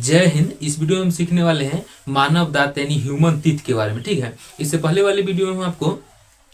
जय हिंद। इस वीडियो में हम सीखने वाले हैं मानव दांत यानी ह्यूमन टीथ के बारे में। ठीक है, इससे पहले वाली वीडियो में हम आपको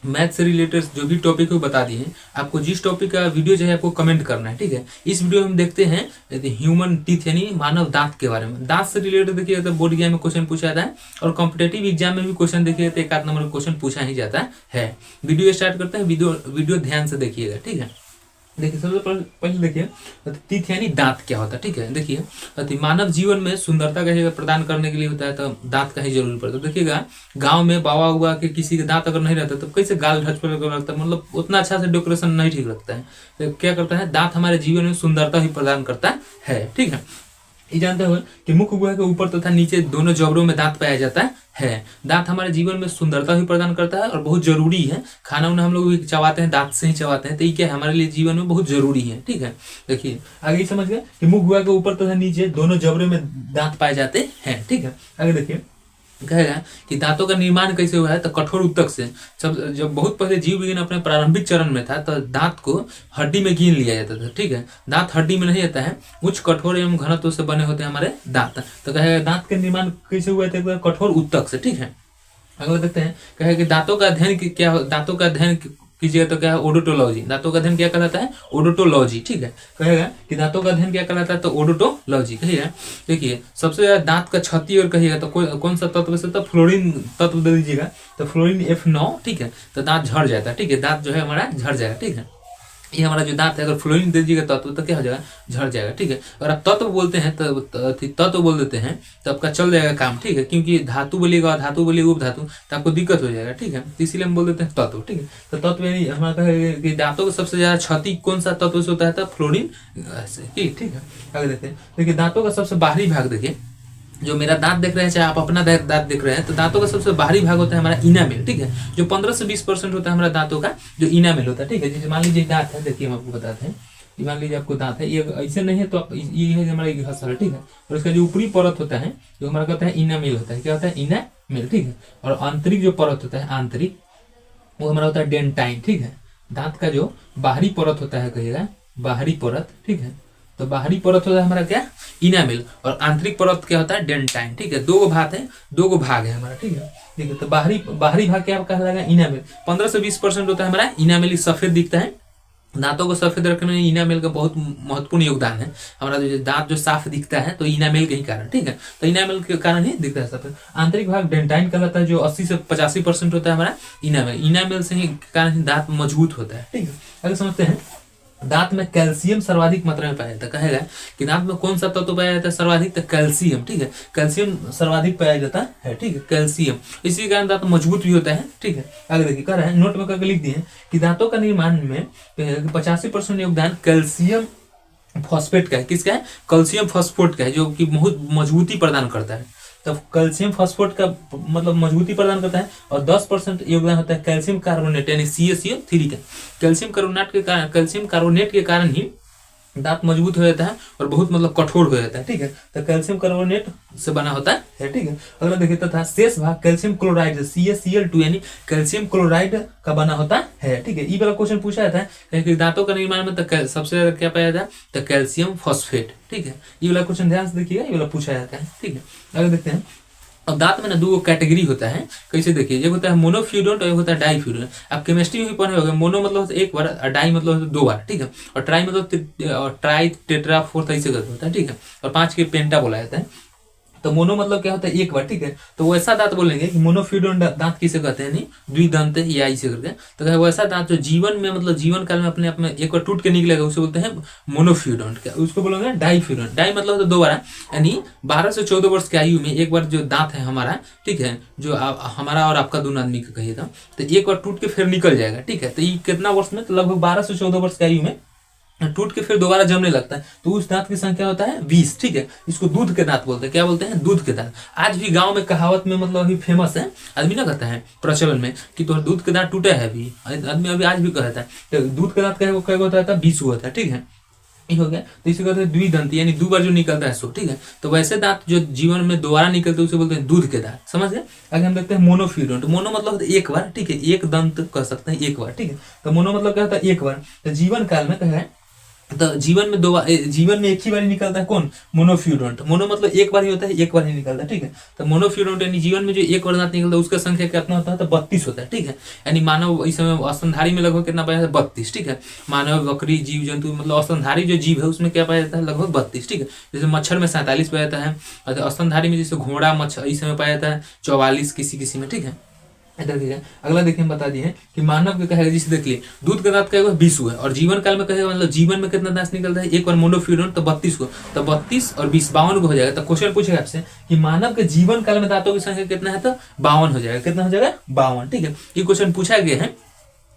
मैथ से रिलेटेड जो भी टॉपिक है बता दिए हैं। आपको जिस टॉपिक का वीडियो जो है आपको कमेंट करना है। ठीक है, इस वीडियो में हम देखते हैं ह्यूमन टीथ यानी मानव दांत के बारे में। दांत से रिलेटेड देखिए तो बोर्ड एग्जाम में क्वेश्चन पूछा जाता है और कॉम्पिटेटिव एग्जाम में भी क्वेश्चन देखिए तो एक आध नंबर क्वेश्चन पूछा ही जाता है। वीडियो स्टार्ट करते हैं, वीडियो ध्यान से देखिएगा। ठीक है, देखिए सबसे पहले देखिए टीथ यानी दांत क्या होता है। ठीक है, देखिए मानव जीवन में सुंदरता का प्रदान करने के लिए होता है तो दांत का ही जरूरी पड़ता है। देखिएगा गांव में बाबा हुआ कि किसी के दांत अगर नहीं रहता तो कैसे गाल ढच पर लगता है, मतलब उतना अच्छा से डेकोरेशन नहीं ठीक लगता है। तो क्या करता है, दांत हमारे जीवन में सुंदरता ही प्रदान करता है। ठीक है, ये जानते हुए कि मुख्य गुहा के ऊपर तथा नीचे दोनों जबड़ों में दांत पाया जाता है। दांत हमारे जीवन में सुंदरता भी प्रदान करता है और बहुत जरूरी है। खाना उन्हें हम लोग भी चबाते हैं, दांत से ही चबाते हैं, तो ये क्या है हमारे लिए जीवन में बहुत जरूरी है। ठीक है, देखिए आगे समझ गए कि मुख्य गुहा के ऊपर तथा नीचे दोनों जबड़ों में दांत पाए जाते हैं। ठीक है, आगे देखिए कहेगा कि दांतों का निर्माण कैसे हुआ है, तो कठोर ऊतक से। जब बहुत पहले जीव विज्ञान अपने प्रारंभिक चरण में था तो दांत को हड्डी में गिन लिया जाता था। ठीक है, दांत हड्डी में नहीं आता है, उच्च कठोर एवं घनत्व से बने होते हैं हमारे दांत। तो कहेगा दांत का निर्माण कैसे हुआ था, कठोर ऊतक से। ठीक है, अगला देखते हैं कहेगा कि दांतों का अध्ययन क्या, दांतों का अध्ययन कीजिएगा तो क्या है, ओडोंटोलॉजी। दांतों का अध्ययन क्या कहलाता है, ओडोंटोलॉजी। ठीक है, कहेगा कि दांतों का अध्ययन क्या कहलाता है, तो ओडोंटोलॉजी कहिएगा। देखिए सबसे ज्यादा दांत का क्षति और कहिएगा तो कौन सा तत्व से, तो फ्लोरीन तत्व दे दीजिएगा, तो फ्लोरीन F9। ठीक है, तो दांत झड़ जाता है। ठीक है, दांत जो है हमारा झड़ जाएगा। ठीक है, ये हमारा जो दांत है अगर फ्लोरीन दे दीजिएगा तत्व तो क्या हो जाएगा, झड़ जाएगा। ठीक है, और आप तत्व बोलते हैं तो तत्व बोल देते हैं तो आपका चल जाएगा काम। ठीक है, क्योंकि धातु बोलिएगा, धातु बोलिएगा उपधातु तो आपको दिक्कत हो जाएगा। ठीक है, तो इसीलिए हम बोल देते हैं तत्व। ठीक है, तो तत्व यानी हमारा कि दांतों को सबसे ज्यादा क्षति कौन सा तत्व से होता है, तो फ्लोरीन से। ठीक है, आगे देखते हैं। देखिए दांतों का सबसे बाहरी भाग, देखिए जो मेरा दांत देख रहे हैं चाहे आप अपना दांत देख रहे हैं, तो दांतों का सबसे बाहरी भाग होता है हमारा इनामेल। ठीक है, जो 15 से 20% होता है हमारा दांतों का जो इनामेल होता है। ठीक है, जैसे मान लीजिए दांत है, देखिए हम आपको बताते हैं। मान लीजिए आपको दांत है, ये ऐसे नहीं है तो आप ये है हमारा हसल। ठीक है, और इसका जो ऊपरी परत होता है जो हमारा कहता है इनामेल होता है। क्या होता है, इनामेल। ठीक है, और आंतरिक जो परत होता है आंतरिक, वो हमारा होता है डेंटाइन। ठीक है, दांत का जो बाहरी परत होता है कहिएगा बाहरी परत। ठीक है, तो बाहरी परत होता है हमारा क्या, इनामेल, और आंतरिक परत क्या होता है, डेंटाइन। ठीक है, दो गो भाग है हमारा। ठीक है, ठीक है, तो बाहरी भाग क्या कहलाएगा, इनामेल। 15 से 20% होता है हमारा इनामेल, सफेद दिखता है। दांतों को सफेद रखने में इनामेल का बहुत महत्वपूर्ण योगदान है। हमारा जो दांत जो साफ दिखता है तो इनामेल के ही कारण। ठीक है, तो इनामेल के कारण ही दिखता है सफेद। आंतरिक भाग डेंटाइन कहलाता है, जो 80 से 85% होता है हमारा इनामेल से ही कारण ही दांत मजबूत होता है। ठीक है, आगे समझते हैं। दांत में कैल्शियम सर्वाधिक मात्रा में पाया जाता है। कहेगा कि दांत में कौन सा तत्व पाया जाता है सर्वाधिक, तो कैल्शियम। ठीक है, कैल्शियम सर्वाधिक पाया जाता है। ठीक है, कैल्शियम, इसी कारण दांत मजबूत भी होता है। ठीक है, आगे देखिए कह रहा है, नोट में करके लिख दिए कि दांतों का निर्माण में 85% योगदान कैल्शियम फॉस्फेट का है। किसका है, कैल्शियम फॉस्फेट का है, जो कि बहुत मजबूती प्रदान करता है। तो कैल्शियम फॉस्फेट का मतलब मजबूती प्रदान करता है, और 10% योगदान होता है कैल्शियम कार्बोनेट यानी CaCO3 का। कैल्शियम कार्बोनेट के कारण ही दांत मजबूत हो जाता है और बहुत मतलब कठोर हो जाता है। ठीक है, तो कैल्शियम कार्बोनेट से बना होता है। ठीक है, अगला देखिए तथा शेष भाग कैल्शियम क्लोराइड CaCl2 यानी कैल्शियम क्लोराइड का बना होता है। ठीक है, ये वाला क्वेश्चन पूछा जाता है कि दांतों का निर्माण में तो सबसे ज्यादा क्या पाया जाता है, तो कैल्शियम फॉस्फेट। ठीक है, ये वाला क्वेश्चन ध्यान से देखिएगा, ये वाला पूछा जाता है। ठीक है, आगे देखते हैं। अब दांत में ना दो कैटेगरी होता है, कैसे देखिए, एक होता है मोनोफ्यूडोंट और एक होता है डाईफ्यूडोंट। आप केमिस्ट्री में भी पढ़े होंगे, मोनो मतलब एक बार, डाई मतलब 2 बार। ठीक है, और ट्राई मतलब ट्राई टेट्रा फोर्थ ऐसे करके होता है। ठीक है, और 5 के पेंटा बोला जाता है। तो मोनो मतलब क्या होता है, एक बार। ठीक है, तो वैसा दांत बोलेंगे कि मोनोफ्यूडोंट दांत किसे कहते हैं, नहीं द्विदंत या ऐसे करके। तो वैसा दांत जो जीवन में मतलब जीवन काल में अपने आप में एक बार टूट के निकलेगा उसे बोलते हैं मोनोफ्यूडोंट। उसको बोलेंगे डाईफ्यूडोंट। डाई मतलब दोबारा, यानी 12 से 14 वर्ष की आयु में एक बार जो दांत है हमारा, ठीक है, जो हमारा और आपका दोनों आदमी का कहिएगा, तो एक बार टूट के फिर निकल जाएगा। ठीक है, तो ये कितना वर्ष में, तो लगभग 12 से 14 वर्ष की आयु में टूट के फिर दोबारा जमने लगता है। तो उस दांत की संख्या होता है 20। ठीक है, इसको दूध के दांत बोलते हैं। क्या बोलते हैं, दूध के दांत। आज भी गांव में कहावत में मतलब अभी फेमस है, आदमी ना कहता है प्रचलन में कि तो दूध के दांत टूटे है, अभी आदमी अभी आज भी कहता है। तो दूध के दांत क्या होता है, 20 हुआ था। ठीक है, ये हो गया, तो इसे कहते हैं द्विदंत यानी 2 बार जो निकलता है सो। ठीक है, तो वैसे दांत जो जीवन में दोबारा निकलते हैं उसे बोलते हैं दूध के दांत। समझ गए। आगे हम देखते हैं मोनोफ्यूडोंट। मोनो मतलब एक बार। ठीक है, एक दंत कह सकते हैं, एक बार। ठीक है, तो मोनो मतलब क्या होता है, एक बार। तो जीवन काल में क्या है, तो जीवन में एक ही बार ही निकलता है कौन, मोनोफ्यूरोंट। मोनो मतलब एक बार ही होता है, एक बार ही निकलता है, ठीक है। तो मोनोफ्यूरोंट यानी जीवन में जो एक बार दांत निकलता है उसका संख्या कितना होता है, तो 32 होता है, ठीक है। यानी मानव इस समय स्तनधारी में लगभग कितना पाया जाता है, 32, ठीक है। मानव, बकरी, जीव जंतु मतलब स्तनधारी जो जीव है उसमें क्या पाया जाता है, लगभग 32, ठीक है। जैसे मच्छर में 47 पाया जाता है, और स्तनधारी में जैसे घोड़ा, मच्छर इस समय पाया जाता है 44 किसी किसी में, ठीक है। इधर देखिए अगला देखिए हम बता दिए कि मानव के कहेगा, जिसे देख लिए दूध का दांत कहेगा 20 है, और जीवन काल में कहेगा मतलब जीवन में कितना दांत निकलता है, एक बार मोनोफ्यूरोन तो 32 को, तो 32 और 20 52 को हो जाएगा। तो क्वेश्चन पूछेगा आपसे कि मानव के जीवन काल में दांतों की संख्या कितना है, तो 52 हो जाएगा। कितना हो जाएगा, 52, ठीक है। ये क्वेश्चन पूछा गया है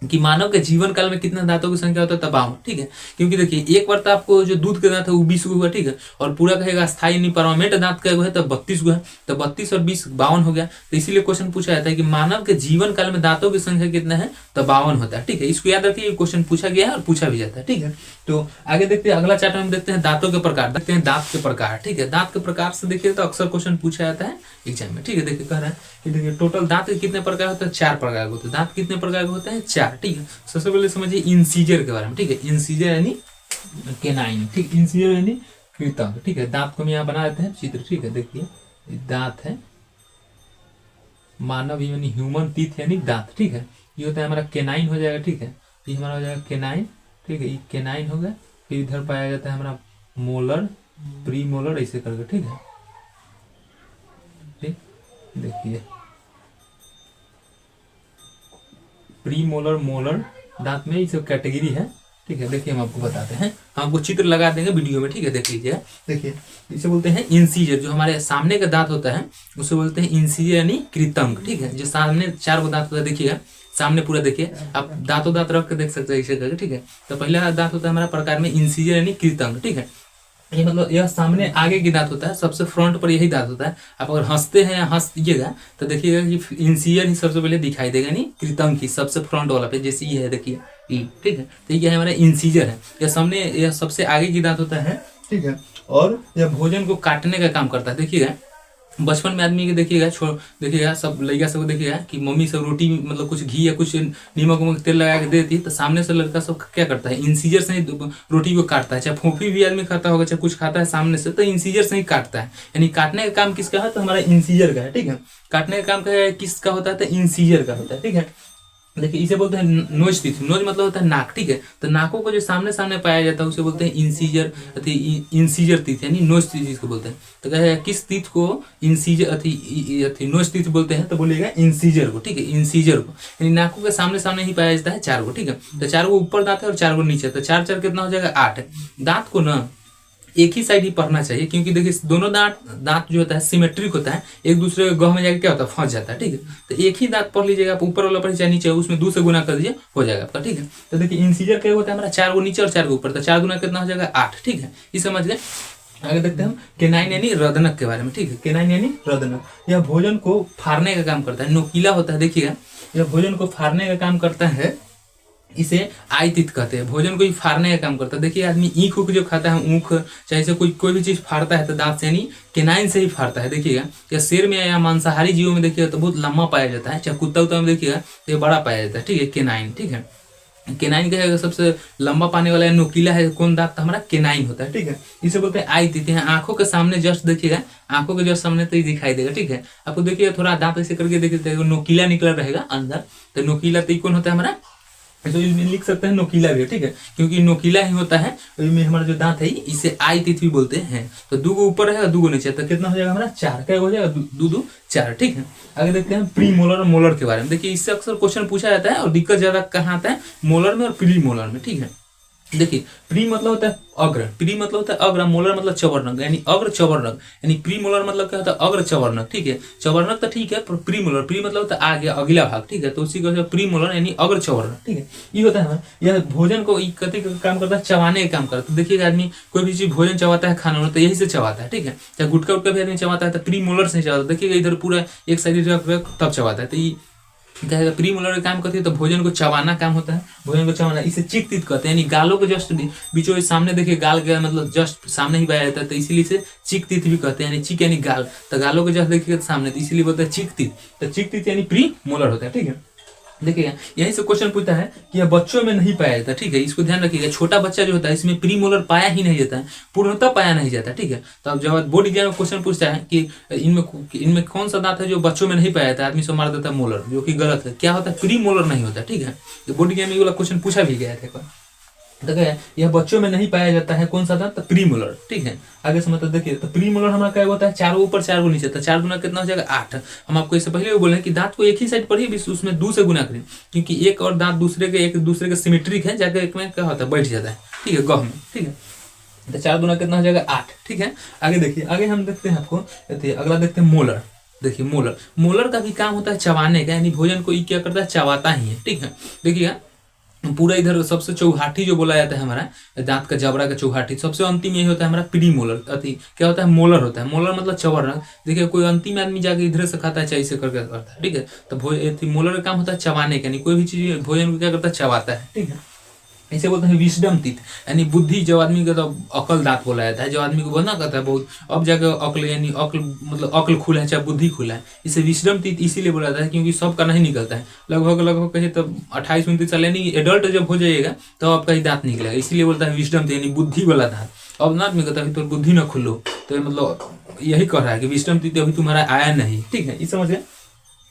कि मानव के जीवन काल में कितना दांतों की संख्या होता है, 52, ठीक है। क्योंकि देखिए एक बार तो आपको जो दूध के दांत है वो 20 हुआ, ठीक है, और पूरा कहेगा स्थायी यानी परमानेंट दांत का है तो 32 है, तो 32 और 20 52 हो गया। तो इसीलिए क्वेश्चन पूछा जाता है कि मानव के जीवन काल में दांतों की संख्या कितना है, तो 52 होता है, ठीक है। इसको याद रखिए, क्वेश्चन पूछा गया है और पूछा भी जाता है, ठीक है। तो आगे देखते हैं अगला चैप्टर में देखते हैं दांतों के प्रकार, देखते हैं दांत के प्रकार, ठीक है। दांत के प्रकार से देखिए तो अक्सर क्वेश्चन पूछा जाता है एग्जाम में, ठीक है। देखिए कह रहा है कि देखिए टोटल दांत के कितने प्रकार होते हैं, 4 प्रकार के होते हैं। दांत कितने प्रकार के होते हैं, 4, ठीक है। सबसे पहले समझिए इंसीजर के बारे में, ठीक है। इंसीजर यानी केनाइन, ठीक। इंसीजर यानी कृतंक, ठीक है। दांत को हम यहाँ बना देते हैं चित्र, ठीक है। देखिए दांत है, मानव यानी ह्यूमन टीथ यानी दांत, ठीक है। ये होता है हमारा केनाइन हो जाएगा, ठीक है। ये हमारा हो जाएगा केनाइन, ठीक है। ये केनाइन हो गया। फिर इधर पाया जाता है हमारा मोलर, प्री मोलर, ऐसे करके, ठीक है। ठीक, देखिए प्री मोलर, मोलर दांत में ये सब कैटेगरी है, ठीक है। देखिए हम आपको बताते हैं, हम आपको चित्र लगा देंगे वीडियो में, ठीक है। देख लीजिए, देखिए इसे बोलते हैं इंसीजर, जो हमारे सामने का दांत होता है उसे बोलते हैं इंसीजर यानी कृतंक, ठीक है। जो सामने 4 दांत होता है, देखिएगा सामने पूरा देखिए, आप दांतों दांत रख के देख सकते हैं ऐसे करके, ठीक है। तो पहला दांत होता है हमारा प्रकार में इंसीजर यानी कृतंक, ठीक है। ये मतलब यह सामने आगे की दांत होता है, सबसे फ्रंट पर यही दांत होता है। आप अगर हंसते हैं या हंस दीजिएगा तो देखिएगा कि इंसीजर ही सबसे पहले दिखाई देगा, नहीं कृतंक ही सबसे फ्रंट वाला पे, जैसे ये है देखिए ई, ठीक है। तो ये हमारा इंसीजर है, यह सामने यह सबसे आगे की दांत होता है, ठीक है। और यह भोजन को काटने का काम करता है। देखिएगा बचपन में आदमी के देखिएगा देखिएगा सब लड़का सब देखिएगा कि मम्मी सब रोटी मतलब कुछ घी या कुछ नमक उमक तेल लगा के दे देती है, तो सामने से लड़का सब क्या करता है, इंसीजर से ही रोटी को काटता है। चाहे फोफी भी आदमी खाता होगा, चाहे कुछ खाता है सामने से, तो इंसीजर से ही काटता है। यानी काटने का काम किसका है, तो हमारा इंसीजर का है, ठीक है। काटने का काम किसका होता है, तो इंसीजर का होता है, ठीक है। देखिए इसे बोलते हैं नोज टीथ। नोज मतलब होता है नाक, ठीक है। तो नाकों को जो सामने सामने पाया जाता है उसे बोलते हैं इंसीजर इंसीजर टीथ यानी नोज टीथ जिसको बोलते हैं। तो कहे किस टीथ को इंसीजर नोज टीथ बोलते हैं, तो बोलिएगा इंसीजर को, ठीक है। इंसीजर को यानी नाकों के सामने सामने ही पाया जाता है 4 को, ठीक है। तो 4 को ऊपर दांत है और 4 को नीचे, तो 4 4 कितना हो जाएगा, 8। दांत को ना एक ही साइड ही पढ़ना चाहिए, क्योंकि देखिए दोनों दांत जो होता है सिमेट्रिक होता है, एक दूसरे के गह में जाकर क्या होता है, फंस जाता है, ठीक है। तो एक ही दांत पढ़ लीजिएगा आप, ऊपर वाला पढ़ चाहे नीचे, उसमें 2 से गुना कर दीजिए हो जाएगा आपका, ठीक है। तो देखिए इंसीजर क्या होता है हमारा 4 को नीचे और 4 को ऊपर, तो 4 गुना कितना हो जाएगा, 8, ठीक है। ये समझ गए। आगे देखते हैं हम केनाइन यानी रदनक के बारे में, ठीक है। केनाइन यानी रदनक, यह भोजन को फाड़ने का काम करता है, नोकीला होता है। देखिएगा यह भोजन को फाड़ने का काम करता है, इसे आयतित कहते हैं। भोजन को ही फाड़ने का काम करता है। देखिए आदमी ईख उख जो खाता है, ऊख चाहे से कोई भी चीज फाड़ता है तो दांत से यानी केनाइन से ही फाड़ता है। देखिएगा या शेर में या मांसाहारी जीवों में देखिएगा तो बहुत लंबा पाया जाता है, चाहे कुत्ता उत्ता में देखिएगा तो ये बड़ा पाया जाता है, ठीक है। केनाइन, ठीक है। केनाइन का सबसे लंबा पाने वाला नोकीला है कौन दांत, हमारा केनाइन होता है, ठीक है। इसे बोलते हैं आयतित। है आंखों के सामने जस्ट देखिएगा, आंखों के जस्ट सामने तो ही दिखाई देगा, ठीक है। आपको देखिएगा थोड़ा दांत ऐसे करके देखिए नोकीला निकला रहेगा अंदर, तो नोकीला तो कौन होता है हमारा, तो इसमें लिख सकते हैं नोकीला भी, ठीक है। क्योंकि नोकीला ही होता है, इसमें हमारा जो दांत है इसे आयतित भी बोलते हैं। तो 2 को ऊपर है और 2 को नीचे, तो कितना हो जाएगा हमारा 4, क्या हो जाएगा 2 2 4, ठीक है। आगे देखते हैं प्री मोलर और मोलर के बारे में। देखिए इससे अक्सर क्वेश्चन पूछा जाता है और दिक्कत ज्यादा कहाँ आता है, मोलर में और प्री मोलर में, ठीक है। देखिए प्री मतलब होता है अग्र, प्री मतलब होता है अग्र, मोलर मतलब चवर्णक यानी अग्र चवर्णक, यानी प्री मोलर मतलब क्या होता है, अग्र चवर्णक, ठीक है। चवर्णक तो ठीक है, प्री मोलर, प्री मतलब होता है आगे अगला भाग, ठीक है। तो उसी को प्री मोलर यानी अग्र चवर्णक, ठीक है। ये होता है यह भोजन को कति का काम करता है, चबाने का काम करता है। तो देखिए आदमी कोई भी चीज भोजन चबाता है, खाना तो यही से चबाता है, ठीक है। चाहे गुटका उटका भी आदमी चबाता है तो प्री मोलर से चबाता है। देखिएगा इधर पूरा एक साइड तब चबाता है, तो ये कहेगा प्री मोलर का काम करती है, तो भोजन को चबाना काम होता है, भोजन को चबाना। इसे चिक तीत कहते हैं, यानी गालों के जस्ट बीचों सामने देखिए गाल का मतलब जस्ट सामने ही पाया जाता है, तो इसीलिए इसे चिक तीत भी कहते हैं, यानी चिक यानी गाल, तो गालों के जस्ट देखिएगा सामने, तो इसीलिए बोलते हैं चिक तीत। तो चिक तीत यानी प्री मोलर होता है, ठीक है। देखिएगा यहीं से क्वेश्चन पूछता है कि यह बच्चों में नहीं पाया जाता, ठीक है, इसको ध्यान रखिएगा। छोटा बच्चा जो होता है इसमें प्री मोलर पाया ही नहीं जाता है, पूर्णतः पाया नहीं जाता, ठीक है। तो अब जब बोर्ड एग्जाम में क्वेश्चन पूछता है कि इनमें कौन सा दांत है जो बच्चों में नहीं पाया जाता, आदमी से मार देता है मोलर, जो कि गलत है। क्या होता है, प्री मोलर नहीं होता, ठीक है। तो बोर्ड एग्जाम में ये वाला क्वेश्चन पूछा भी गया था। देखिए यह बच्चों में नहीं पाया जाता है, कौन सा दांत, तो प्री मोलर, ठीक है। आगे से मतलब देखिए, तो प्री मोलर हमारा क्या होता है, 4 ऊपर 4 नीचे, तो 4 गुना कितना हो जाएगा 8। हम आपको इससे पहले भी बोले कि दांत को एक ही साइड पर ही उसमें 2 से गुना करें, क्योंकि एक और दांत एक दूसरे के सिमेट्रिक है, जाकर एक में क्या होता है, बैठ जाता है, ठीक है, गह में, ठीक है। तो 4 गुना कितना हो जाएगा 8, ठीक है। आगे देखिए, आगे हम देखते हैं आपको, अगला देखते हैं मोलर। देखिए मोलर का भी काम होता है चबाने का, यानी भोजन को ये क्या करता है, चबाता ही है, ठीक है। देखिएगा पूरा इधर सबसे चौहाटी जो बोला जाता है हमारा दांत का जबड़ा का चौहाटी, सबसे अंतिम यही होता है हमारा प्री मोलर, अति क्या होता है, मोलर होता है। मोलर मतलब चबड़। देखिए कोई अंतिम आदमी जाके इधर से खाता है, चाहे इसे करके करता है, ठीक है। तो मोलर का काम होता है चबाने का, यानी कोई भी चीज भोजन को क्या करता है, चबाता है, ठीक है। इसे बोलते हैं विजडम टीथ, यानी बुद्धि। जो आदमी का तो अकल दांत बोला जाता है, जो आदमी को बना करता है बहुत, अब जाकर अकल, यानी अकल मतलब अकल खुला है, चाहे बुद्धि खुला है, इसे विजडम टीथ इसीलिए बोला जाता है क्योंकि सबका नहीं निकलता है। लगभग कहे तो 28-29 साल, यानी एडल्ट जब हो जाइएगा तो आपका ही दांत निकलेगा, इसीलिए बोलता है विजडम टीथ, यानी बुद्धि वाला दांत। अब ना आदमी कहता है तो बुद्धि न खुलो, तो मतलब यही कह रहा है कि विजडम टीथ अभी तुम्हारा आया नहीं, ठीक है, इस समझ गए।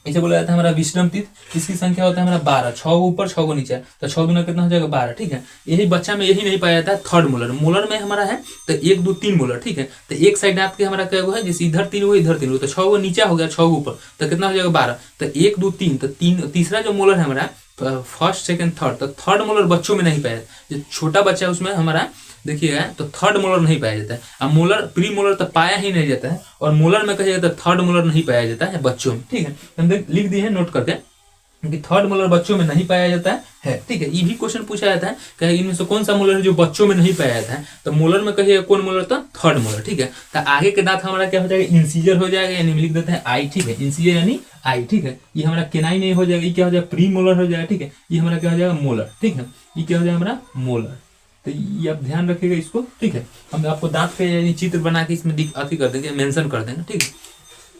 इसे बोला जाता है हमारा विजडम टीथ। इसकी संख्या होता है हमारा 12, 6 ऊपर 6 नीचे, तो 6 गुना कितना हो जाएगा 12, ठीक है। यही बच्चा में यही नहीं पाया जाता है थर्ड मोलर। मोलर में हमारा है तो 1 2 3 मोलर, ठीक है। तो एक साइड दांत के हमारा क्या हुआ है, जैसे इधर 3 हुआ इधर 3 हुआ, तो 6 नीचे हो गया, 6 ऊपर, तो कितना हो जाएगा 12। तो 1 2 3, तो तीसरा जो मोलर है हमारा फर्स्ट सेकंड थर्ड, तो थर्ड मोलर बच्चों में नहीं पाया जाता। जो छोटा बच्चा है उसमें हमारा देखिएगा तो थर्ड मोलर नहीं पाया जाता है। अब मोलर प्री मोलर तो पाया ही नहीं जाता है, और मोलर में कहिएगा तो थर्ड मोलर नहीं पाया जाता है बच्चों में, ठीक है। हम लिख दिए हैं नोट करके कि थर्ड मोलर बच्चों में नहीं पाया जाता है, ठीक है। ये भी क्वेश्चन पूछा जाता है कि इनमें से कौन सा मोलर है जो बच्चों में नहीं पाया जाता है, तो मोलर में कहिएगा कौन मोलर, तो थर्ड मोलर, ठीक है। तो आगे के दांत हमारा क्या हो जाएगा, इंसीजर हो जाएगा, यानी लिख देते हैं आई, ठीक है, इंसीजर यानी आई, ठीक है। ये हमारा केनाइन नहीं हो जाएगा, ये क्या हो जाएगा, प्री मोलर हो जाएगा, ठीक है। ये हमारा क्या हो जाएगा, मोलर, ठीक है। ये क्या हो जाएगा हमारा मोलर। तो ये आप ध्यान रखिएगा इसको, ठीक है। हम आपको दांत के यानी चित्र बना के इसमें अति कर देंगे, मेंशन कर देंगे, ठीक है।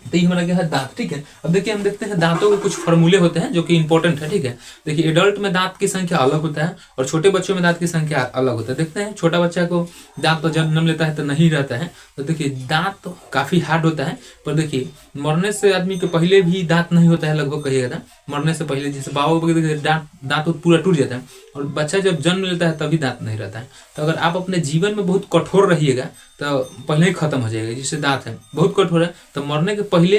तो ये हमारा क्या है, दांत, ठीक है। अब देखिए हम देखते हैं दांतों के कुछ फॉर्मूले होते हैं जो कि इंपॉर्टेंट है, ठीक है। देखिए एडल्ट में दांत की संख्या अलग होता है और छोटे बच्चों में दांत की संख्या अलग होता है। देखते हैं छोटा बच्चा को दांत तो जन्म लेता है तो नहीं रहता है, तो देखिए दांत तो काफी हार्ड होता है, पर देखिए मरने से आदमी के पहले भी दांत नहीं होता है, लगभग कहिएगा था मरने से पहले, जैसे बाबा देखिए दांत पूरा टूट जाता है, और बच्चा जब जन्म लेता है तभी दांत नहीं रहता है। तो अगर आप अपने जीवन में बहुत कठोर रहिएगा तो पहले ही खत्म हो जाएगा। जिससे दांत है बहुत कठोर है, तो मरने के पहले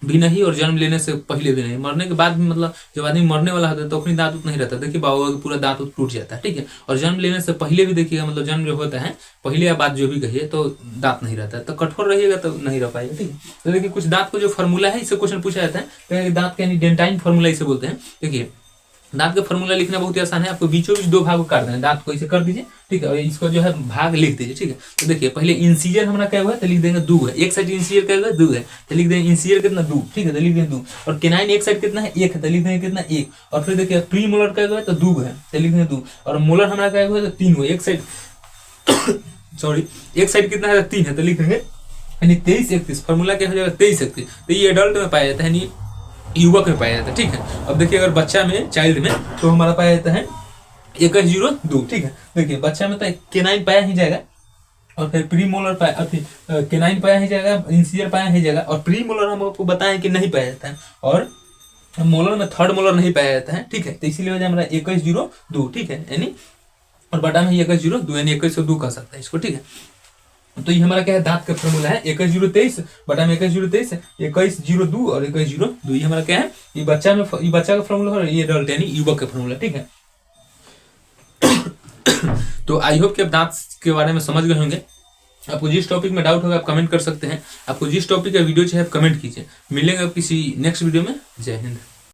भी नहीं और जन्म लेने से पहले भी नहीं, मरने के बाद भी, मतलब जब आदमी मरने वाला होता है तो अपनी दांत उत नहीं रहता। देखिए बाबा का पूरा दांत टूट जाता है, ठीक है। और जन्म लेने से पहले भी देखिएगा, मतलब जन्म जो होता है पहले या बाद जो भी कहिए, तो दांत नहीं रहता है। तो कठोर रहिएगा तो नहीं रह पाएगा, ठीक है। तो देखिए कुछ दांत को जो फॉर्मूला है इससे क्वेश्चन पूछा जाता है, तो दांत का यानी डेंटाइन फॉर्मूला इसे बोलते हैं। देखिए दांत का फॉर्मूला लिखना बहुत ही आसान है, आपको बीचों बीच 2 भाग काट देना है, दांत को इसे कर दीजिए, ठीक है। और इसको जो है भाग लिख दीजिए, ठीक है। तो देखिए पहले इंसीजर हमारा क्या हुआ है, तो लिख देंगे 2 है, एक साइड इंसीजर क्या हुआ है 2 है, तो लिख देंगे इंसीजर कितना 2, ठीक है, तो लिख देंगे 2। और केनाइन एक साइड कितना है 1 है, तो लिख देंगे कितना 1। और फिर देखिए प्री मोलर क्या हुआ है, तो 2 है, तो लिख देंगे 2। और मोलर हमारा क्या हुआ है, तो 3 हुआ, एक साइड सॉरी एक साइड कितना है, 3 है, तो लिख देंगे यानी 23 31। फॉर्मूला क्या हो जाएगा 23 31। तो ये एडल्ट में पाया जाता है, यानी युवक में पाया जाता है, ठीक है। अब देखिए अगर बच्चा में, चाइल्ड में, तो हमारा पाया जाता है 2102, ठीक है। देखिए बच्चा में तो केनाइन पाया ही जाएगा, और फिर प्री मोलर पाया, केनाइन पाया ही जाएगा, इंसीजर पाया ही जाएगा, और प्री मोलर हम आपको बताएं कि नहीं पाया जाता है, और मोलर में थर्ड मोलर नहीं पाया जाता है, ठीक है। तो इसीलिए हो जाए हमारा 2102, ठीक है, यानी और बटा में 2102, यानी 2102 कह सकता है इसको, ठीक है। तो ये हमारा क्या है, दांत का फॉर्मूला है 2123 बटा में 2123, 2102 और 2102। ये हमारा क्या है, ये बच्चा का फॉर्मूला है, और ये एडल्ट यानी युवक का फॉर्मूला, ठीक है। तो आई होप कि आप दांत के बारे में समझ गए होंगे। आपको जिस टॉपिक में डाउट होगा आप कमेंट कर सकते हैं। आपको जिस टॉपिक का वीडियो चाहिए आप कमेंट कीजिए। मिलेंगे किसी नेक्स्ट वीडियो में। जय हिंद।